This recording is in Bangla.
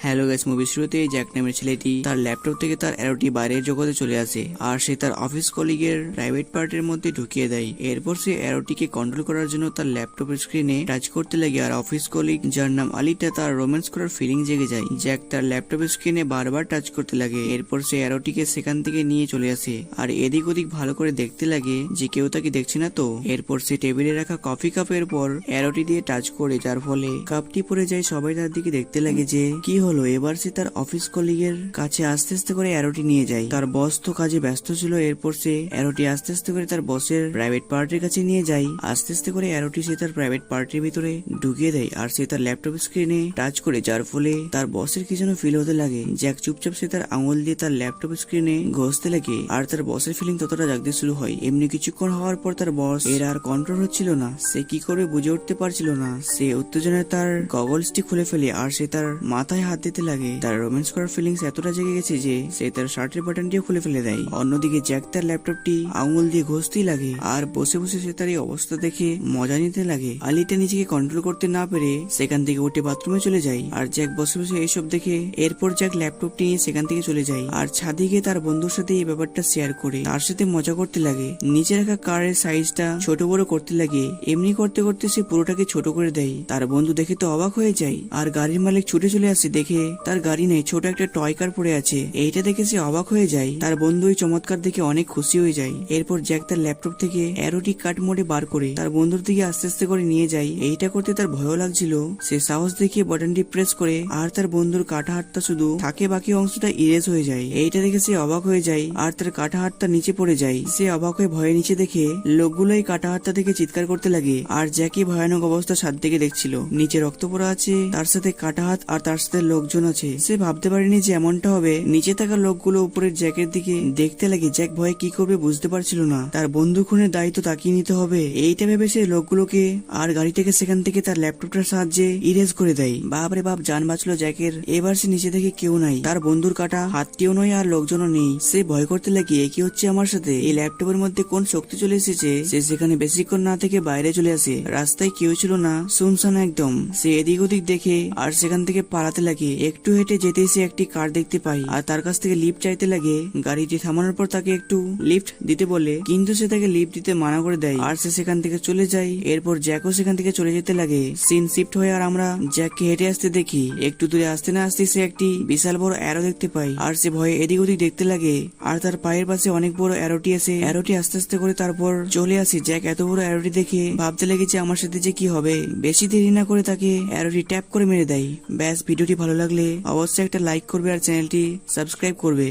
হ্যালো গাইস, মুভির শুরুতেই জ্যাক নামের ছেলেটি তার ল্যাপটপ থেকে তার অ্যারোটি বাইরের জগতে চলে আসে আর সে তার অফিস কলিগের প্রাইভেট পার্টের মধ্যে ঢুকিয়ে দেয়। এরপর সে অ্যারোটিকে কন্ট্রোল করার জন্য তার ল্যাপটপের স্ক্রিনে টাচ করতে লাগে আর অফিস কলিগ যার নাম আলিটা তার রোম্যান্স করার ফিলিং জেগে যায়। জ্যাক তার ল্যাপটপের স্ক্রিনে বারবার টাচ করতে লাগে। এরপর সে অ্যারোটিকে সেখান থেকে নিয়ে চলে আসে আর এদিক ওদিক ভালো করে দেখতে লাগে যে কেউ তাকে দেখছে না তো। এরপর সে টেবিলে রাখা কফি কাপের পর অ্যারোটি দিয়ে টাচ করে, যার ফলে কাপটি পড়ে যায়। সবাই তার দিকে দেখতে লাগে যে কি হলো। এবার সে তার অফিস কলিগের কাছে আস্তে আস্তে করে অ্যারোটি নিয়ে যায়। তার বস তো কাজে ব্যস্ত ছিল। এরপর সে অ্যারোটি আস্তে আস্তে করে তার বসের প্রাইভেট পার্টির কাছে নিয়ে যায়। আস্তে আস্তে করে অ্যারোটি সে তার প্রাইভেট পার্টির ভিতরে ঢুকিয়ে দেয় আর সে তার ল্যাপটপ স্ক্রিনে টাচ করে, যার ফলে তার বসের কি যেন ফিল হতে লাগে। জ্যাক চুপচাপ সে তার আঙুল দিয়ে তার ল্যাপটপ স্ক্রিনে ঘষতে লাগে আর তার বসের ফিলিং ততটা জাগতে শুরু হয়। এমনি কিছুক্ষণ হওয়ার পর তার বস এর আর কন্ট্রোল হচ্ছিল না। সে কি করবে বুঝে উঠতে পারছিল না। সে উত্তেজনায় তার গগলসটি খুলে ফেলে আর সে তার মাথায় হাত দিতে লাগে। তার রোম্যান্স করার ফিলিংস এতটা জেগে গেছে যে সে তার শার্টের বাটনটিও খুলে ফেলে দেয়। অন্যদিকে জ্যাক তার ল্যাপটপটি আঙুল দিয়ে ঘষতেই লাগে আর বসে বসে সে তার এই অবস্থা দেখে মজা নিতে লাগে। আলিটা নিজেকে কন্ট্রোল করতে না পেরে সেখান থেকে উঠে বাথরুমে চলে যায় আর জ্যাক বসে বসে এইসব দেখে। এরপর জ্যাক ল্যাপটপটি নিয়ে সেখান থেকে চলে যায় আর ছাদে গিয়ে তার বন্ধুর সাথে এই ব্যাপারটা শেয়ার করে তার সাথে মজা করতে লাগে। নিচে রাখা কারের সাইজটা ছোট বড় করতে লাগে। এমনি করতে করতে সে পুরোটাকে ছোট করে দেয়। তার বন্ধু দেখে তো অবাক হয়ে যায় আর গাড়ির মালিক ছুটে চলে আসে। দেখে তার গাড়ি নেই, ছোট একটা টয় কার পড়ে আছে। এইটা দেখে সে অবাক হয়ে যায়। তার বন্ধু এই চমৎকার দেখে অনেক খুশি হয়ে যায়। এরপর জ্যাক তার ল্যাপটপ থেকে অ্যারোটি কাট মোডে বার করে তার বন্ধুর দিকে আস্তে আস্তে করে নিয়ে যায়। এইটা করতে তার ভয়ও লাগছিল। সে সাহস দেখিয়ে বাটনটি প্রেস করে আর তার বন্ধুর কাটা হাতটা শুধু থাকে, বাকি অংশটা ইরেজ হয়ে যায়। এইটা দেখে সে অবাক হয়ে যায় আর তার কাটা হাতটা নিচে পড়ে যায়। সে অবাক হয়ে ভয়ে নিচে দেখে লোকগুলো এই কাটা হাতটা থেকে চিৎকার করতে লাগে আর জ্যাকি ভয়ানক অবস্থা ছাদ থেকে দেখছিল। নিচে রক্ত পড়া আছে, তার সাথে কাটা হাত আর তার সাথে লোকজন আছে। সে ভাবতে পারেনি যে এমনটা হবে। নিচে থাকা লোকগুলো উপরের জ্যাকের দিকে দেখতে লাগে। জ্যাক ভয়ে কি করবে বুঝতে পারছিল না। তার বন্ধু খুনের দায়িত্ব তাকিয়ে নিতে হবে। এইটা ভেবে সে লোকগুলোকে আর গাড়িটাকে সেখান থেকে তার ল্যাপটপটার সাহায্যে ইরেজ করে দেয়। বাপরে বাপ, জান বাঁচলো জ্যাকের। এবার সে নিচে দেখে কেউ নাই, তার বন্ধুর কাটা হাতটিও নয় আর লোকজনও নেই। সে ভয় করতে লাগে কি হচ্ছে আমার সাথে, এই ল্যাপটপের মধ্যে কোন শক্তি চলে এসেছে। সে সেখানে বেশিক্ষণ না থেকে বাইরে চলে আসে। রাস্তায় কেউ ছিল না, শুনশান একদম। সে এদিক ওদিক দেখে আর সেখান থেকে পালাতে লাগে। একটু হেঁটে যেতে সে একটি কার দেখতে পায় আর তার কাছ থেকে লিফট চাইতে লাগে। গাড়িটি থামানোর পর তাকে একটু লিফট দিতে বলে, কিন্তু সে তাকে লিফট দিতে মানা করে দেয় আর সে সেখান থেকে চলে যায়। এরপর জ্যাকও সেখান থেকে চলে যেতে লাগে। সিন শিফট হয়ে আর আমরা জ্যাককে হেঁটে আসতে দেখি। একটু দূরে আসতে না আসতে সে একটি বিশাল বড় অ্যারো দেখতে পায় আর সে ভয়ে এদিক ওদিক দেখতে লাগে আর তার পায়ের পাশে অনেক বড় অ্যারোটি আছে। অ্যারোটি আস্তে আস্তে করে তারপর চলে আসে। জ্যাক এত বড় অ্যারোটি দেখে ভাবতে লেগেছে আমার সাথে যে কি হবে। বেশি দেরি না করে তাকে অ্যারোটি ট্যাপ করে মেরে দেয়। ব্যাস, ভিডিওটি ভালো লাগলে অবশ্যই একটা লাইক করবে আর চ্যানেলটি সাবস্ক্রাইব করবে।